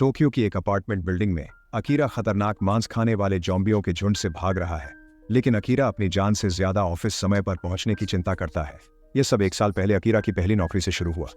Tokyo की एक apartment building में अकीरा खतरनाक मांस खाने वाले ज़ॉम्बियों के झुंड से भाग रहा है। लेकिन अकीरा अपनी जान से ज्यादा ऑफिस समय पर पहुंचने की चिंता करता है। यह सब 1 साल पहले अकीरा की पहली नौकरी से शुरू हुआ।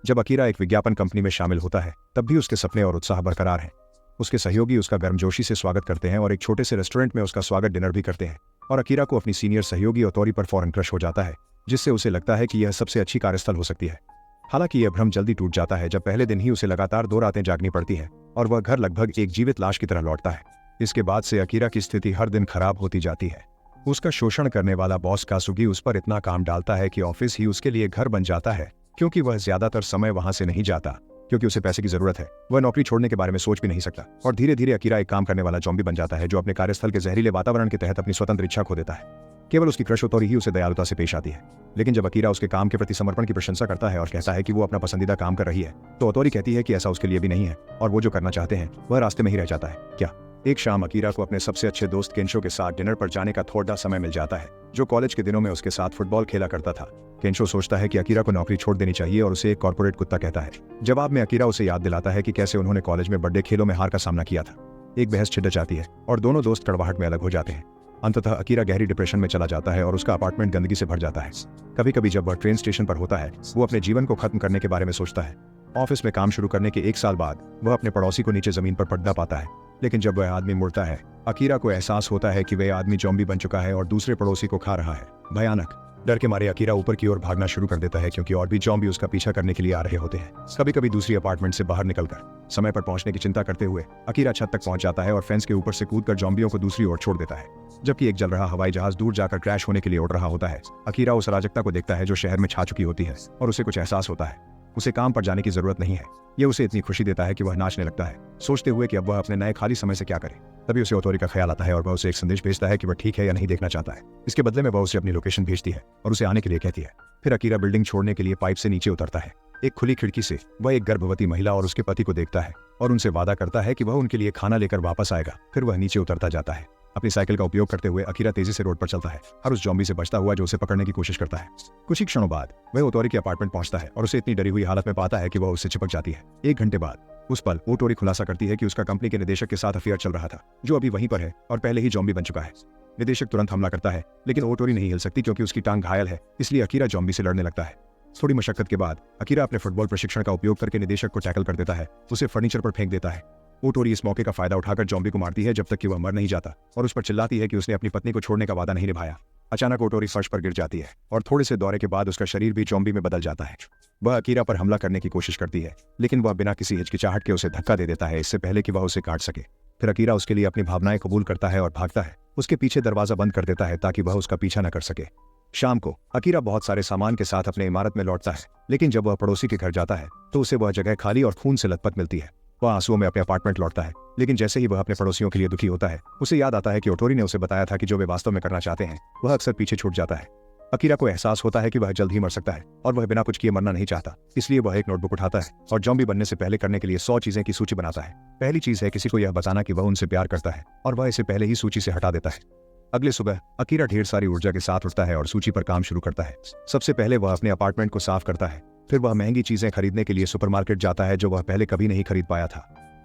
जब अकीरा एक विज्ञापन कंपनी में शामिल होता है तब भी उसके सपने और उत्साह बरकरार हैं। उसके सहयोगी उसका गर्मजोशी से स्वागत करते हैं और एक छोटे से रेस्टोरेंट में उसका स्वागत डिनर भी करते हैं। और अकीरा को अपनी सीनियर सहयोगी ओतोरी पर फौरन क्रश हो जाता है, जिससे उसे लगता है कि यह सबसे अच्छी कार्यस्थल हो सकती है। हालांकि यह भ्रम जल्दी टूट जाता है जब पहले दिन ही उसे लगातार 2 रातें जागनी पड़ती है और वह घर लगभग एक जीवित लाश की तरह लौटता है। इसके बाद से अकीरा की स्थिति हर दिन खराब होती जाती है। उसका शोषण करने वाला बॉस कासुगी उस पर इतना काम डालता है कि ऑफिस ही उसके लिए घर बन जाता है, क्योंकि वह ज्यादातर समय वहां से नहीं जाता क्योंकि उसे पैसे की जरूरत है। वह नौकरी छोड़ने के बारे में सोच भी नहीं सकता और धीरे धीरे अकीरा एक काम करने वाला ज़ॉम्बी बन जाता है जो अपने कार्यस्थल के जहरीले वातावरण के तहत अपनी स्वतंत्र इच्छा खो देता है। केवल उसकी क्रश ओतोरी ही उसे दयालुता से पेश आती है। लेकिन जब अकीरा उसके काम के प्रति समर्पण की प्रशंसा करता है और कहता है कि वो अपना पसंदीदा काम कर रही है, तो ओतोरी कहती है कि ऐसा उसके लिए भी नहीं है और वो जो करना चाहते हैं वह रास्ते में ही रह जाता है। क्या एक शाम अकीरा को अपने सबसे अच्छे दोस्त केंशो के साथ डिनर पर जाने का थोड़ा समय मिल जाता है, जो कॉलेज के दिनों में उसके साथ फुटबॉल खेला करता था। केंशो सोचता है कि अकीरा को नौकरी छोड़ देनी चाहिए और उसे एक कॉर्पोरेट कुत्ता कहता है। जवाब में अकीरा उसे याद दिलाता है कि कैसे उन्होंने कॉलेज में बड़े खेलों में हार का सामना किया था। एक बहस छिड़ जाती है और दोनों दोस्त कड़वाहट में अलग हो जाते हैं। अंततः अकीरा गहरी डिप्रेशन में चला जाता है और उसका अपार्टमेंट गंदगी से भर जाता है। कभी कभी जब वह ट्रेन स्टेशन पर होता है वो अपने जीवन को खत्म करने के बारे में सोचता है। ऑफिस में काम शुरू करने के 1 साल बाद वह अपने पड़ोसी को नीचे जमीन पर पड़ता पाता है। लेकिन जब वह आदमी मुड़ता है, अकीरा को एहसास होता है कि वह आदमी ज़ॉम्बी बन चुका है और दूसरे पड़ोसी को खा रहा है। भयानक डर के मारे अकीरा ऊपर की ओर भागना शुरू कर देता है, क्योंकि और भी ज़ॉम्बी उसका पीछा करने के लिए आ रहे होते हैं। कभी कभी दूसरी अपार्टमेंट से बाहर निकलकर समय पर पहुंचने की चिंता करते हुए अकीरा छत तक पहुंच जाता है और फेंस के ऊपर से कूदकर ज़ॉम्बियों को दूसरी ओर छोड़ देता है। जबकि एक जल रहा हवाई जहाज दूर जाकर क्रैश होने के लिए उड़ रहा होता है, अकीरा उस अराजकता को देखता है जो शहर में छा चुकी होती है और उसे कुछ एहसास होता है। उसे काम पर जाने की जरूरत नहीं है। यह उसे इतनी खुशी देता है कि वह नाचने लगता है, सोचते हुए कि अब वह अपने नए खाली समय से क्या करे। तभी उसे ओतोरी का ख्याल आता है और वह उसे एक संदेश भेजता है कि वह ठीक है या नहीं देखना चाहता है। इसके बदले में वह उसे अपनी लोकेशन भेजती है और उसे आने के लिए कहती है। फिर अकीरा बिल्डिंग छोड़ने के लिए पाइप से नीचे उतरता है। एक खुली खिड़की से वह एक गर्भवती महिला और उसके पति को देखता है और उनसे वादा करता है कि वह उनके लिए खाना लेकर वापस आएगा। फिर वह नीचे उतरता जाता है। अपनी साइकिल का उपयोग करते हुए अकीरा तेजी से रोड पर चलता है और उस ज़ॉम्बी से बचता हुआ जो उसे पकड़ने की कोशिश करता है। कुछ ही क्षणों बाद वह ओतोरी के अपार्टमेंट पहुंचता है और उसे इतनी डरी हुई हालत में पाता है कि वह उससे चिपक जाती है। 1 घंटे बाद उस पल ओतोरी खुलासा करती है कि उसका कंपनी के निदेशक के साथ अफेयर चल रहा था, जो अभी वहीं पर है और पहले ही ज़ॉम्बी बन चुका है। निदेशक तुरंत हमला करता है, लेकिन ओतोरी नहीं हिल सकती क्योंकि उसकी टांग घायल है। इसलिए अकीरा ज़ॉम्बी से लड़ने लगता है। थोड़ी मशक्कत के बाद अकीरा अपने फुटबॉल प्रशिक्षण का उपयोग करके निदेशक को टैकल कर देता है, उसे फर्नीचर पर फेंक देता है। ओतोरी इस मौके का फायदा उठाकर ज़ॉम्बी को मारती है जब तक कि वह मर नहीं जाता और उस पर चिल्लाती है कि उसने अपनी पत्नी को छोड़ने का वादा नहीं निभाया। अचानक ओतोरी फर्श पर गिर जाती है और थोड़े से दौरे के बाद उसका शरीर भी ज़ॉम्बी में बदल जाता है। वह अकीरा पर हमला करने की कोशिश करती है, लेकिन वह बिना किसी हिचकिचाहट के उसे धक्का दे देता है, इससे पहले कि वह उसे काट सके। फिर अकीरा उसके लिए अपनी भावनाएं कबूल करता है और भागता है। उसके पीछे दरवाजा बंद कर देता है ताकि वह उसका पीछा न कर सके। शाम को अकीरा बहुत सारे सामान के साथ अपने इमारत में लौटता है, लेकिन जब वह पड़ोसी के घर जाता है तो उसे वह जगह खाली और खून से लथपथ मिलती है। वह आंसुओं में अपने अपार्टमेंट लौटता है, लेकिन जैसे ही वह अपने पड़ोसियों के लिए दुखी होता है, उसे याद आता है कि ओतोरी ने उसे बताया था कि जो वे वास्तव में करना चाहते हैं वह अक्सर पीछे छूट जाता है। अकीरा को एहसास होता है कि वह जल्द ही मर सकता है और वह बिना कुछ किए मरना नहीं चाहता। इसलिए वह एक नोटबुक उठाता है और ज़ॉम्बी बनने से पहले करने के लिए 100 चीजें की सूची बनाता है। पहली चीज है किसी को यह बताना कि वह उनसे प्यार करता है और वह इसे पहले ही सूची से हटा देता है। अगले सुबह अकीरा ढेर सारी ऊर्जा के साथ उठता है और सूची पर काम शुरू करता है। सबसे पहले वह अपने अपार्टमेंट को साफ करता है। फिर वह महंगी चीजें खरीदने के लिए सुपरमार्केट जाता है जो वह पहले कभी नहीं खरीद पाया था।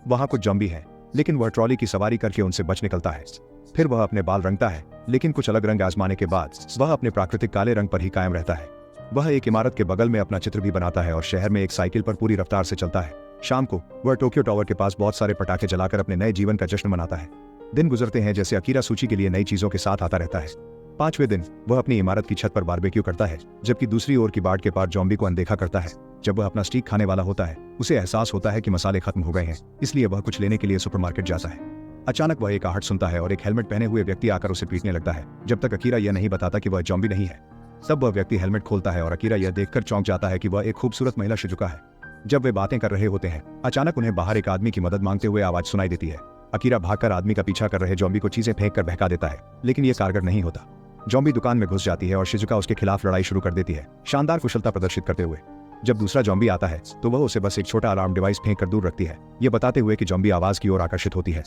वहां कुछ ज़ॉम्बी हैं, लेकिन वह ट्रॉली की सवारी करके उनसे बच निकलता है। फिर वह अपने बाल रंगता है, लेकिन कुछ अलग रंग आजमाने के बाद वह अपने प्राकृतिक काले रंग पर ही कायम रहता है। वह एक इमारत के बगल में अपना चित्र भी बनाता है और शहर में एक साइकिल पर पूरी रफ्तार से चलता है। शाम को वह टोक्यो टावर के पास बहुत सारे पटाखे जलाकर अपने नए जीवन का जश्न मनाता है। दिन गुजरते हैं जैसे अकीरा सूची के लिए नई चीजों के साथ आता रहता है। 5वें दिन वह अपनी इमारत की छत पर बारबेक्यू करता है, जबकि दूसरी ओर की बाट के पार ज़ॉम्बी को अनदेखा करता है। जब वह अपना स्टीक खाने वाला होता है, उसे एहसास होता है कि मसाले खत्म हो गए हैं, इसलिए वह कुछ लेने के लिए सुपरमार्केट जाता है। अचानक वह एक आहट सुनता है और एक हेलमेट पहने हुए व्यक्ति आकर उसे पीटने लगता है। जब तक अकीरा यह नहीं बताता कि वह ज़ॉम्बी नहीं है, तब वह व्यक्ति हेलमेट खोलता है और अकीरा यह देखकर चौंक जाता है कि वह एक खूबसूरत महिला शिजुका है। जब वे बातें कर रहे होते हैं, अचानक उन्हें बाहर एक आदमी की मदद मांगते हुए आवाज सुनाई देती है। अकीरा भागकर आदमी का पीछा कर रहे ज़ॉम्बी को चीजें फेंक कर बहका देता है, लेकिन यह कारगर नहीं होता। ज़ॉम्बी दुकान में घुस जाती है और शिजुका उसके खिलाफ लड़ाई शुरू कर देती है, शानदार कुशलता प्रदर्शित करते हुए। जब दूसरा ज़ॉम्बी आता है तो वह उसे बस एक छोटा अलार्म डिवाइस फेंक कर दूर रखती है, यह बताते हुए कि ज़ॉम्बी आवाज की ओर आकर्षित होती है।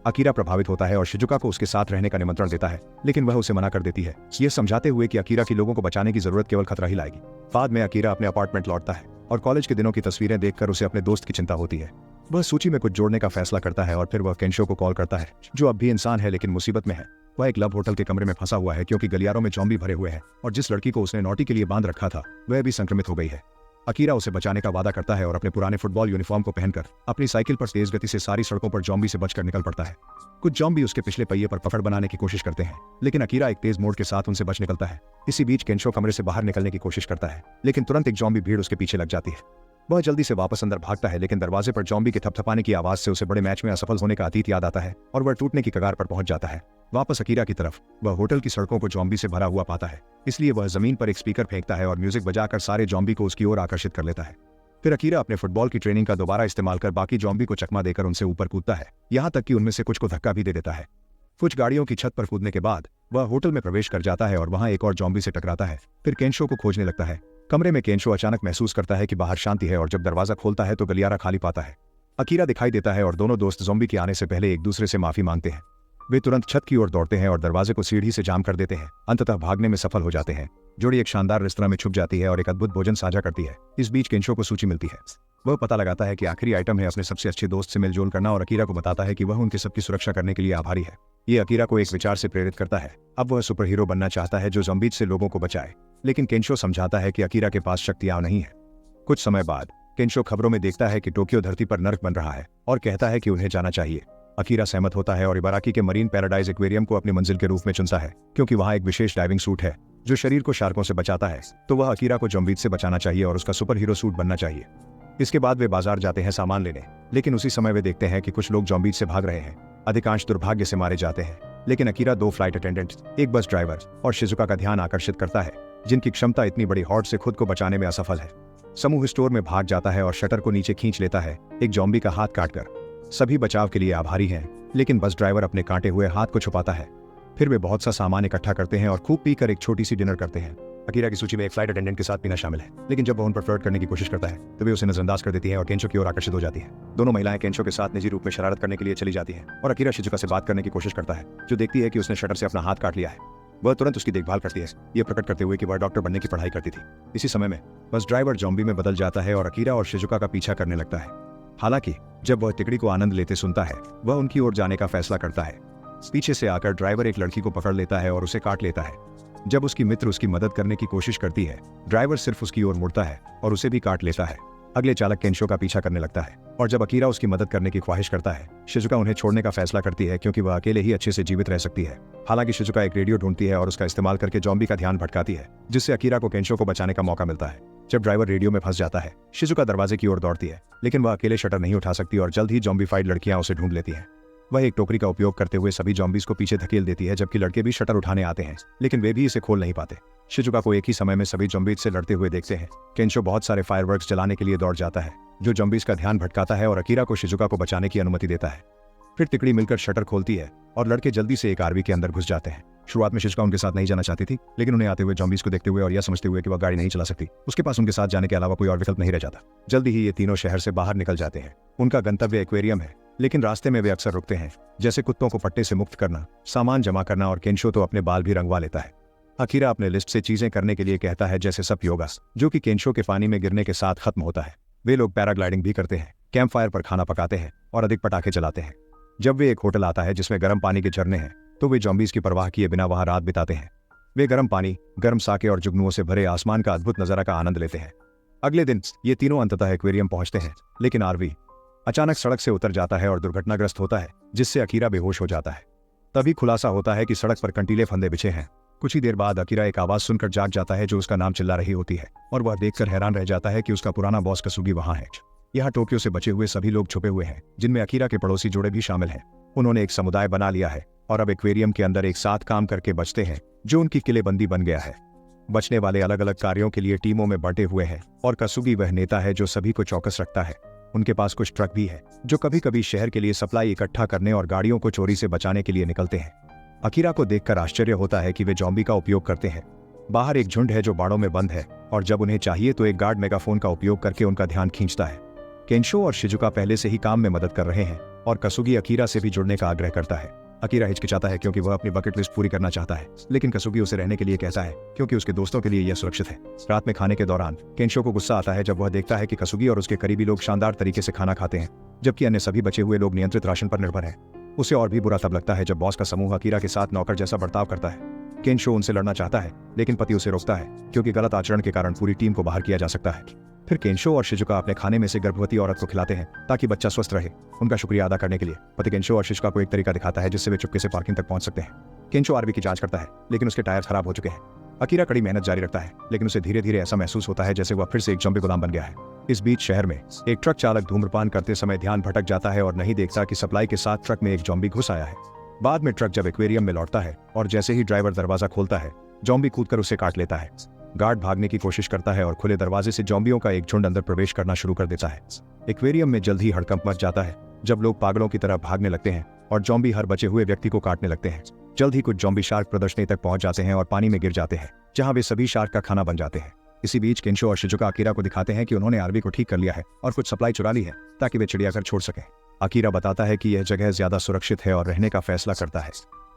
अकीरा प्रभावित होता है और शिजुका को उसके साथ रहने का निमंत्रण देता है, लेकिन वह उसे मना कर देती है, यह समझाते हुए कि अकीरा की लोगों को बचाने की जरूरत केवल खतरा ही लाएगी। बाद में अकीरा अपने अपार्टमेंट लौटता है और कॉलेज के दिनों की तस्वीरें देखकर उसे अपने दोस्त की चिंता होती है। वह सूची में कुछ जोड़ने का फैसला करता है और फिर वह केंशो को कॉल करता है, जो अब भी इंसान है लेकिन मुसीबत में है। वह एक लव होटल के कमरे में फंसा हुआ है क्योंकि गलियारों में ज़ॉम्बी भरे हुए हैं और जिस लड़की को उसने नौटी के लिए बांध रखा था वह भी संक्रमित हो गई है। अकीरा उसे बचाने का वादा करता है और अपने पुराने फुटबॉल यूनिफॉर्म को पहनकर अपनी साइकिल पर तेज गति से सारी सड़कों पर ज़ॉम्बी से बचकर निकल पड़ता है। कुछ ज़ॉम्बी उसके पिछले पहिए पर पकड़ बनाने की कोशिश करते हैं, लेकिन अकीरा एक तेज मोड़ के साथ उनसे बच निकलता है। इसी बीच केंशो कमरे से बाहर निकलने की कोशिश करता है, लेकिन तुरंत एक ज़ॉम्बी भीड़ उसके पीछे लग जाती है। वह जल्दी से वापस अंदर भागता है, लेकिन दरवाजे पर ज़ॉम्बी के थपथपाने की आवाज से उसे बड़े मैच में असफल होने का अतीत याद आता है और वह टूटने की कगार पर पहुंच जाता है। वापस अकीरा की तरफ वह होटल की सड़कों को ज़ॉम्बी से भरा हुआ पाता है, इसलिए वह जमीन पर एक स्पीकर फेंकता है और म्यूजिक बजाकर सारे ज़ॉम्बी को उसकी ओर आकर्षित कर लेता है। फिर अकीरा अपने फुटबॉल की ट्रेनिंग का दोबारा इस्तेमाल कर बाकी ज़ॉम्बी को चकमा देकर उनसे ऊपर कूदता है, यहाँ तक कि उनमें से कुछ को धक्का भी दे देता है। कुछ गाड़ियों की छत पर कूदने के बाद वह होटल में प्रवेश कर जाता है और वहां एक और ज़ॉम्बी से टकराता है। फिर केंशो को खोजने लगता है। कमरे में केंशो अचानक महसूस करता है कि बाहर शांति है और जब दरवाजा खोलता है तो गलियारा खाली पाता है। अकीरा दिखाई देता है और दोनों दोस्त ज़ॉम्बी के आने से पहले एक दूसरे से माफी मांगते हैं। वे तुरंत छत की ओर दौड़ते हैं और दरवाजे को सीढ़ी से जाम कर देते हैं। अंततः भागने में सफल हो जाते हैं। जोड़ी एक शानदार रेस्तरां में छुप जाती है और एक अद्भुत भोजन साझा करती है। इस बीच केंशो को सूची मिलती है। वह पता लगाता है कि आखिरी आइटम है अपने सबसे अच्छे दोस्त से मेलजोल करना और अकीरा को बताता है कि वह उनके सबकी सुरक्षा करने के लिए आभारी है। ये अकीरा को एक विचार से प्रेरित करता है। अब वह सुपर हीरो बनना चाहता है जो ज़ॉम्बीज से लोगों को बचाए, लेकिन केंशो समझाता है कि अकीरा के पास शक्तियां नहीं है। कुछ समय बाद केंशो खबरों में देखता है कि टोक्यो धरती पर नर्क बन रहा है और कहता है कि उन्हें जाना चाहिए। अकीरा सहमत होता है और इबाराकी के मरीन पैराडाइज एक्वेरियम को अपनी मंजिल के रूप में चुनता है, क्योंकि वहां एक विशेष डाइविंग सूट है जो शरीर को शार्कों से बचाता है। तो वह अकीरा को ज़ॉम्बीज से बचाना चाहिए और उसका सुपर हीरो सूट बनना चाहिए। इसके बाद वे बाजार जाते हैं सामान लेने, लेकिन उसी समय वे देखते हैं कि कुछ लोग ज़ॉम्बीज से भाग रहे हैं। अधिकांश दुर्भाग्य से मारे जाते हैं, लेकिन अकीरा 2 फ्लाइट अटेंडेंट्स, एक बस ड्राइवर और शिजुका का ध्यान आकर्षित करता है, जिनकी क्षमता इतनी बड़ी हॉट से खुद को बचाने में असफल है। समूह स्टोर में भाग जाता है और शटर को नीचे खींच लेता है, एक ज़ॉम्बी का हाथ काटकर। सभी बचाव के लिए आभारी हैं, लेकिन बस ड्राइवर अपने काटे हुए हाथ को छुपाता है। फिर वे बहुत सा सामान इकट्ठा करते हैं और खूब पीकर एक छोटी सी डिनर करते हैं। अकीरा की सूची में एक फ्लाइट अटेंडेंट के साथ पीना शामिल है, लेकिन जब वह उन पर फ्लर्ट करने की कोशिश करता है तो वे उसे नजरअंदाज कर देती हैं और केंशो की ओर आकर्षित हो जाती हैं। दोनों महिलाएं केंशो के साथ निजी रूप में शरारत करने के लिए चली जाती हैं और अकीरा शिजुका से बात करने की कोशिश करता है, जो देखती है कि उसने शटर से अपना हाथ काट लिया है। वह तुरंत उसकी देखभाल करती है, ये प्रकट करते हुए कि वह डॉक्टर बनने की पढ़ाई करती थी। इसी समय में बस ड्राइवर ज़ॉम्बी में बदल जाता है और अकीरा और शिजुका का पीछा करने लगता है। हालांकि जब वह तिकड़ी को आनंद लेते सुनता है, वह उनकी ओर जाने का फैसला करता है। पीछे से आकर ड्राइवर एक लड़की को पकड़ लेता है और उसे काट लेता है। जब उसकी मित्र उसकी मदद करने की कोशिश करती है, ड्राइवर सिर्फ उसकी ओर मुड़ता है और उसे भी काट लेता है। अगले चालक केंशो का पीछा करने लगता है और जब अकीरा उसकी मदद करने की ख्वाहिश करता है, शिजुका उन्हें छोड़ने का फैसला करती है क्योंकि वह अकेले ही अच्छे से जीवित रह सकती है। हालांकि शिजुका एक रेडियो ढूंढती है और उसका इस्तेमाल करके ज़ॉम्बी का ध्यान भटकाती है, जिससे अकीरा को केंशो को बचाने का मौका मिलता है। जब ड्राइवर रेडियो में फंस जाता है, शिजुका दरवाजे की ओर दौड़ती है, लेकिन वह अकेले शटर नहीं उठा सकती और जल्द ही ज़ॉम्बीफाइड लड़कियां उसे ढूंढ लेती हैं। वह एक टोकरी का उपयोग करते हुए सभी ज़ॉम्बीज को पीछे धकेल देती है, जबकि लड़के भी शटर उठाने आते हैं, लेकिन वे भी इसे खोल नहीं पाते। शिजुका को एक ही समय में सभी ज़ॉम्बीज से लड़ते हुए देखते हैं। केंशो बहुत सारे फायरवर्क्स जलाने के लिए दौड़ जाता है, जो ज़ॉम्बीज का ध्यान भटकाता है और अकीरा को शिजुका को बचाने की अनुमति देता है। फिर तिकड़ी मिलकर शटर खोलती है और लड़के जल्दी से एक आरवी के अंदर घुस जाते हैं। शुरुआत में शिजुका उनके साथ नहीं जाना चाहती थी, लेकिन उन्हें आते हुए ज़ॉम्बीज को देखते हुए और यह समझते हुए कि वह गाड़ी नहीं चला सकती, उसके पास उनके साथ जाने के अलावा कोई और विकल्प नहीं रह जाता। जल्दी ही ये तीनों शहर से बाहर निकल जाते हैं। उनका गंतव्य एक्वेरियम है, लेकिन रास्ते में वे अक्सर रुकते हैं, जैसे कुत्तों को पट्टे से मुक्त करना, सामान जमा करना और केंशो तो अपने बाल भी रंगवा लेता है। अकीरा अपने लिस्ट से चीजें करने के लिए कहता है, जैसे सब योगा, जो कि केंशो के पानी में गिरने के साथ खत्म होता है। वे लोग पैराग्लाइडिंग भी करते हैं, कैंप फायर पर खाना पकाते हैं और अधिक पटाखे चलाते हैं। जब वे एक होटल आता है जिसमें गर्म पानी के झरने हैं, तो वे ज़ॉम्बीज की परवाह किए बिना वहां रात बिताते हैं। वे गर्म पानी, गर्म साके और जुगनुओं से भरे आसमान का अद्भुत नजारा का आनंद लेते हैं। अगले दिन ये तीनों अंततः एक्वेरियम पहुंचते हैं, लेकिन आरवी अचानक सड़क से उतर जाता है और दुर्घटनाग्रस्त होता है, जिससे अकीरा बेहोश हो जाता है। तभी खुलासा होता है कि सड़क पर कंटीले फंदे बिछे हैं। कुछ ही देर बाद अकीरा एक आवाज सुनकर जाग जाता है जो उसका नाम चिल्ला रही होती है, और वह देखकर हैरान रह जाता है कि उसका पुराना बॉस कसुगी वहां है। यहाँ टोक्यो से बचे हुए सभी लोग छुपे हुए हैं, जिनमें अकीरा के पड़ोसी जोड़े भी शामिल हैं। उन्होंने एक समुदाय बना लिया है और अब एक्वेरियम के अंदर एक साथ काम करके बचते हैं, जो उनकी किलेबंदी बन गया है। बचने वाले अलग अलग कार्यों के लिए टीमों में बंटे हुए हैं और कसुगी वह नेता है जो सभी को चौकस रखता है। उनके पास कुछ ट्रक भी है जो कभी कभी शहर के लिए सप्लाई इकट्ठा करने और गाड़ियों को चोरी से बचाने के लिए निकलते हैं। अकीरा को देखकर आश्चर्य होता है कि वे ज़ॉम्बी का उपयोग करते हैं। बाहर एक झुंड है जो बाड़ों में बंद है, और जब उन्हें चाहिए तो एक गार्ड मेगाफोन का उपयोग करके उनका ध्यान खींचता है। केंशो और शिजुका पहले से ही काम में मदद कर रहे हैं और कसुगी अकीरा से भी जुड़ने का आग्रह करता है। अकीरा हिचकिचाता है क्योंकि वह अपनी बकेट लिस्ट पूरी करना चाहता है, लेकिन कसुगी उसे रहने के लिए कहता है क्योंकि उसके दोस्तों के लिए यह सुरक्षित है। रात में खाने के दौरान केंशो को गुस्सा आता है जब वह देखता है कि कसुगी और उसके करीबी लोग शानदार तरीके से खाना खाते हैं, जबकि अन्य सभी बचे हुए लोग नियंत्रित राशन पर निर्भर हैं। उसे और भी बुरा तब लगता है जब बॉस का समूह अकीरा के साथ नौकर जैसा बर्ताव करता है। केंशो उनसे लड़ना चाहता है, लेकिन पति उसे रोकता है क्योंकि गलत आचरण के कारण पूरी टीम को बाहर किया जा सकता है। फिर केंशो और शिजुका अपने खाने में से गर्भवती औरत को खिलाते हैं ताकि बच्चा स्वस्थ रहे। उनका शुक्रिया अदा करने के लिए पति केंशो और शिजुका को एक तरीका दिखाता है जिससे वे चुपके से पार्किंग तक पहुंच सकते हैं। केंशो आरवी की जांच करता है, लेकिन उसके टायर खराब हो चुके हैं। अकीरा कड़ी मेहनत जारी रखता है, लेकिन उसे धीरे धीरे ऐसा महसूस होता है जैसे वह फिर से एक ज़ॉम्बी गुलाम बन गया है। इस बीच शहर में एक ट्रक चालक धूम्रपान करते समय ध्यान भटक जाता है और नहीं देखता कि सप्लाई के साथ ट्रक में एक ज़ॉम्बी घुस आया है। बाद में ट्रक जब एक्वेरियम में लौटता है और जैसे ही ड्राइवर दरवाजा खोलता है, ज़ॉम्बी कूदकर उसे काट लेता है। गार्ड भागने की कोशिश करता है और खुले दरवाजे से ज़ॉम्बियों का एक झुंड अंदर प्रवेश करना शुरू कर देता है। एक्वेरियम में जल्द ही हड़कंप मच जाता है जब लोग पागलों की तरह भागने लगते हैं और ज़ॉम्बी हर बचे हुए व्यक्ति को काटने लगते हैं। जल्द ही कुछ ज़ॉम्बी शार्क प्रदर्शनी तक पहुंच जाते हैं और पानी में गिर जाते हैं, जहां वे सभी शार्क का खाना बन जाते हैं। इसी बीच केंशो और शिजुका अकीरा को दिखाते हैं कि उन्होंने आरवी को ठीक कर लिया है और कुछ सप्लाई चुरा ली है ताकि वे चिड़ियाघर छोड़ सकें। अकीरा बताता है कि यह जगह ज्यादा सुरक्षित है और रहने का फैसला करता है।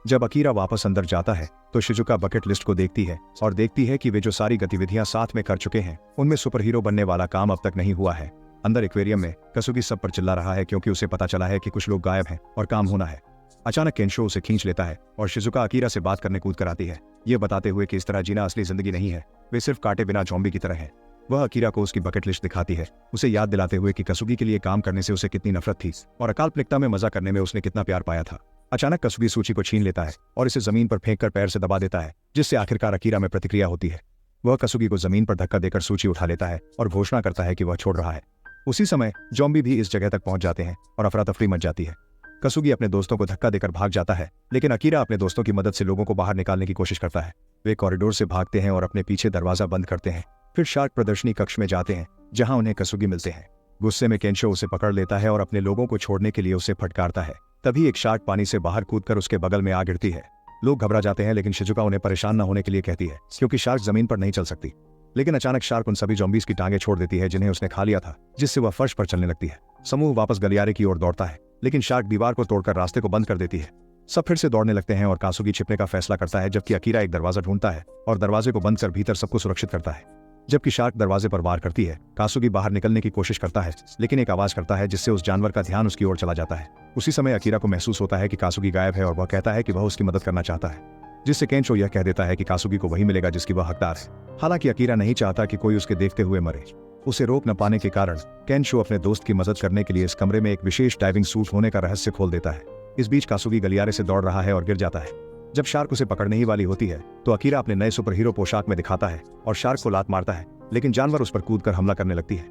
जब अकीरा वापस अंदर जाता है तो शिजुका बकेट लिस्ट को देखती है और देखती है कि वे जो सारी गतिविधियां साथ में कर चुके हैं उनमें सुपर हीरो बनने वाला काम अब तक नहीं हुआ है। अंदर एक्वेरियम में कसुगी सब पर चिल्ला रहा है क्योंकि उसे पता चला है कि कुछ लोग गायब हैं और काम होना है। अचानक केंशो उसे खींच लेता है और शिजुका अकीरा से बात करने कूद कर आती है, ये बताते हुए कि इस तरह जीना असली जिंदगी नहीं है, वे सिर्फ काटे बिना ज़ॉम्बी की तरह है। वह अकीरा को उसकी बकेट लिस्ट दिखाती है, उसे याद दिलाते हुए कि कसुगी के लिए काम करने से उसे कितनी नफरत थी और अकाल्पनिकता में मजा करने में उसने कितना प्यार पाया था। अचानक कसुगी सूची को छीन लेता है और इसे जमीन पर फेंककर पैर से दबा देता है, जिससे आखिरकार अकीरा में प्रतिक्रिया होती है। वह कसुगी को जमीन पर धक्का देकर सूची उठा लेता है और घोषणा करता है कि वह छोड़ रहा है। उसी समय ज़ॉम्बी भी इस जगह तक पहुंच जाते हैं और अफरा तफरी मच जाती है। कसुगी अपने दोस्तों को धक्का देकर भाग जाता है, लेकिन अकीरा अपने दोस्तों की मदद से लोगों को बाहर निकालने की कोशिश करता है। वे कॉरिडोर से भागते हैं और अपने पीछे दरवाजा बंद करते हैं। फिर शार्क प्रदर्शनी कक्ष में जाते हैं जहां उन्हें कसुगी मिलते हैं। गुस्से में केंशो उसे पकड़ लेता है और अपने लोगों को छोड़ने के लिए उसे फटकारता है। तभी एक शार्क पानी से बाहर कूदकर उसके बगल में आ गिरती है। लोग घबरा जाते हैं, लेकिन शिजुका उन्हें परेशान न होने के लिए कहती है क्योंकि शार्क जमीन पर नहीं चल सकती। लेकिन अचानक शार्क उन सभी ज़ॉम्बीज़ की टांगें छोड़ देती है जिन्हें उसने खा लिया था, जिससे वह फर्श पर चलने लगती है। समूह वापस गलियारे की ओर दौड़ता है, लेकिन शार्क दीवार को तोड़कर रास्ते को बंद कर देती है। सब फिर से दौड़ने लगते हैं और कासुगी छिपने का फैसला करता है, जबकि अकीरा एक दरवाजा ढूंढता है और दरवाजे को बंद कर भीतर सबको सुरक्षित करता है। जबकि शार्क दरवाजे पर वार करती है, कासुगी बाहर निकलने की कोशिश करता है, लेकिन एक आवाज करता है जिससे उस जानवर का ध्यान उसकी ओर चला जाता है। उसी समय अकीरा को महसूस होता है कि कासुगी गायब है और वह कहता है कि वह उसकी मदद करना चाहता है, जिससे केंशो यह कह देता है कि कासुगी को वही मिलेगा जिसकी वह हकदार है। हालांकि अकीरा नहीं चाहता कि कोई उसके देखते हुए मरे। उसे रोक न पाने के कारण केंशो अपने दोस्त की मदद करने के लिए इस कमरे में एक विशेष डाइविंग सूट होने का रहस्य खोल देता है। इस बीच कासुगी गलियारे से दौड़ रहा है और गिर जाता है। जब शार्क उसे पकड़ने ही वाली होती है तो अकीरा अपने नए सुपर हीरो पोशाक में दिखाता है और शार्क को लात मारता है, लेकिन जानवर उस पर कूदकर हमला करने लगती है।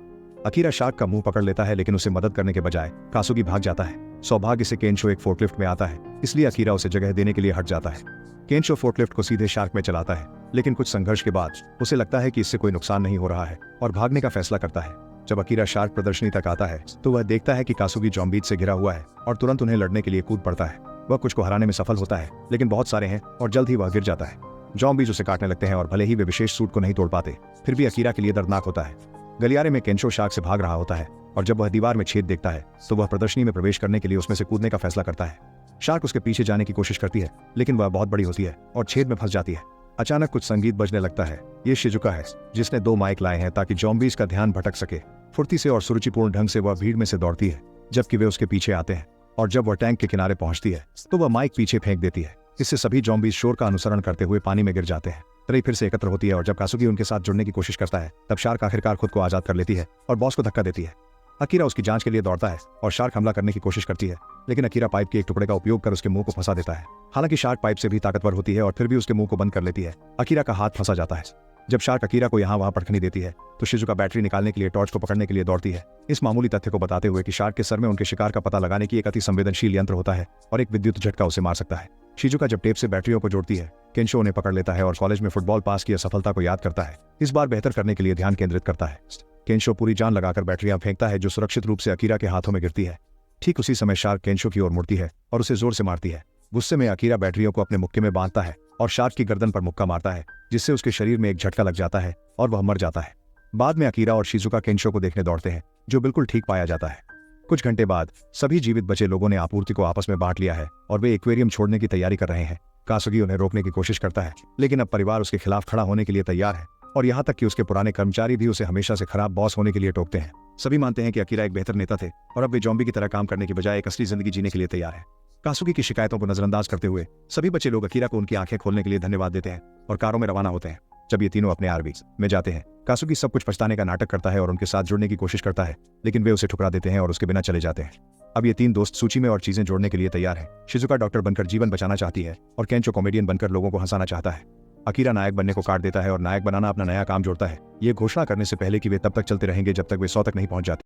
अकीरा शार्क का मुंह पकड़ लेता है, लेकिन उसे मदद करने के बजाय कासुगी भाग जाता है। सौभाग्य से केंशो एक फोर्कलिफ्ट में आता है, इसलिए अकीरा उसे जगह देने के लिए हट जाता है। केंशो फोर्कलिफ्ट को सीधे शार्क में चलाता है, लेकिन कुछ संघर्ष के बाद उसे लगता है कि इससे कोई नुकसान नहीं हो रहा है और भागने का फैसला करता है। जब अकीरा शार्क प्रदर्शनी तक आता है तो वह देखता है कि कासुगी ज़ॉम्बीज़ से घिरा हुआ है और तुरंत उन्हें लड़ने के लिए कूद पड़ता है। वह कुछ को हराने में सफल होता है, लेकिन बहुत सारे हैं और जल्द ही वह गिर जाता है। ज़ॉम्बीज़ उसे काटने लगते हैं और भले ही वे विशेष सूट को नहीं तोड़ पाते, फिर भी अकीरा के लिए दर्दनाक होता है। गलियारे में केंशो शार्क से भाग रहा होता है और जब वह दीवार में छेद देखता है तो वह प्रदर्शनी में प्रवेश करने के लिए उसमें से कूदने का फैसला करता है। शार्क उसके पीछे जाने की कोशिश करती है, लेकिन वह बहुत बड़ी होती है और छेद में फंस जाती है। अचानक कुछ संगीत बजने लगता है। ये शिजुका है, जिसने 2 माइक लाए हैं ताकि ज़ॉम्बीज़ का ध्यान भटक सके। फुर्ती से और सुरुचिपूर्ण ढंग से वह भीड़ में से दौड़ती है, जबकि वे उसके पीछे आते हैं। और जब वह टैंक के किनारे पहुंचती है तो वह माइक पीछे फेंक देती है। इससे सभी ज़ॉम्बीज़ शोर का अनुसरण करते हुए पानी में गिर जाते हैं। तरह फिर से एकत्र होती है और जब कासुगी उनके साथ जुड़ने की कोशिश करता है तब शार्क आखिरकार खुद को आजाद कर लेती है और बॉस को धक्का देती है। अकीरा उसकी जांच के लिए दौड़ता है और शार्क हमला करने की कोशिश करती है, लेकिन अकीरा पाइप के एक टुकड़े का उपयोग कर उसके मुंह को फंसा देता है। हालांकि शार्क पाइप से भी ताकतवर होती है और फिर भी उसके मुंह को बंद कर लेती है। अकीरा का हाथ फंसा जाता है। जब शार्क अकीरा को यहाँ वहाँ पटखनी देती है तो शिजुका बैटरी निकालने के लिए टॉर्च को पकड़ने के लिए दौड़ती है, इस मामूली तथ्य को बताते हुए कि शार्क के सर में उनके शिकार का पता लगाने की एक अति संवेदनशील यंत्र होता है और एक विद्युत झटका उसे मार सकता है। शिजुका जब टेप से बैटरियों को जोड़ती है, केंशो उन्हें पकड़ लेता है और कॉलेज में फुटबॉल पास की सफलता को याद करता है। इस बार बेहतर करने के लिए ध्यान केंद्रित करता है। केंशो पूरी जान लगाकर बैटरियां फेंकता है जो सुरक्षित रूप से अकीरा के हाथों में गिरती है। ठीक उसी समय शार्क केंशो की ओर मुड़ती है और उसे जोर से मारती है। गुस्से में अकीरा बैटरियों को अपने मुक्के में बांधता है और शार्क की गर्दन पर मुक्का मारता है, जिससे उसके शरीर में एक झटका लग जाता है और वह मर जाता है। बाद में अकीरा और शिजुका केंशो को देखने दौड़ते हैं, जो बिल्कुल ठीक पाया जाता है। कुछ घंटे बाद सभी जीवित बचे लोगों ने आपूर्ति को आपस में बांट लिया है और वे एक्वेरियम छोड़ने की तैयारी कर रहे हैं। कासुगी उन्हें रोकने की कोशिश करता है, लेकिन अब परिवार उसके खिलाफ खड़ा होने के लिए तैयार है और यहाँ तक कि उसके पुराने कर्मचारी भी उसे हमेशा से खराब बॉस होने के लिए टोकते हैं। सभी मानते हैं कि अकीरा एक बेहतर नेता थे और अब वे जॉम्बी की तरह काम करने की बजाय एक असली जिंदगी जीने के लिए तैयार है। कासुगी की शिकायतों को नजरअंदाज करते हुए सभी बच्चे लोग अकीरा को उनकी आंखें खोलने के लिए धन्यवाद देते हैं और कारों में रवाना होते हैं। जब ये तीनों अपने आरवी में जाते हैं, कासुगी सब कुछ पछताने का नाटक करता है और उनके साथ जुड़ने की कोशिश करता है, लेकिन वे उसे ठुकरा देते हैं और उसके बिना चले जाते हैं। अब ये तीन दोस्त सूची में और चीजें जोड़ने के लिए तैयार है। शिजुका डॉक्टर बनकर जीवन बचाना चाहती है और केंचो कॉमेडियन बनकर लोगों को हंसाना चाहता है। अकीरा नायक बनने को काट देता है और नायक बनाना अपना नया काम जोड़ता है, ये घोषणा करने से पहले कि वे तब तक चलते रहेंगे जब तक वे 100 तक नहीं पहुंच जाते।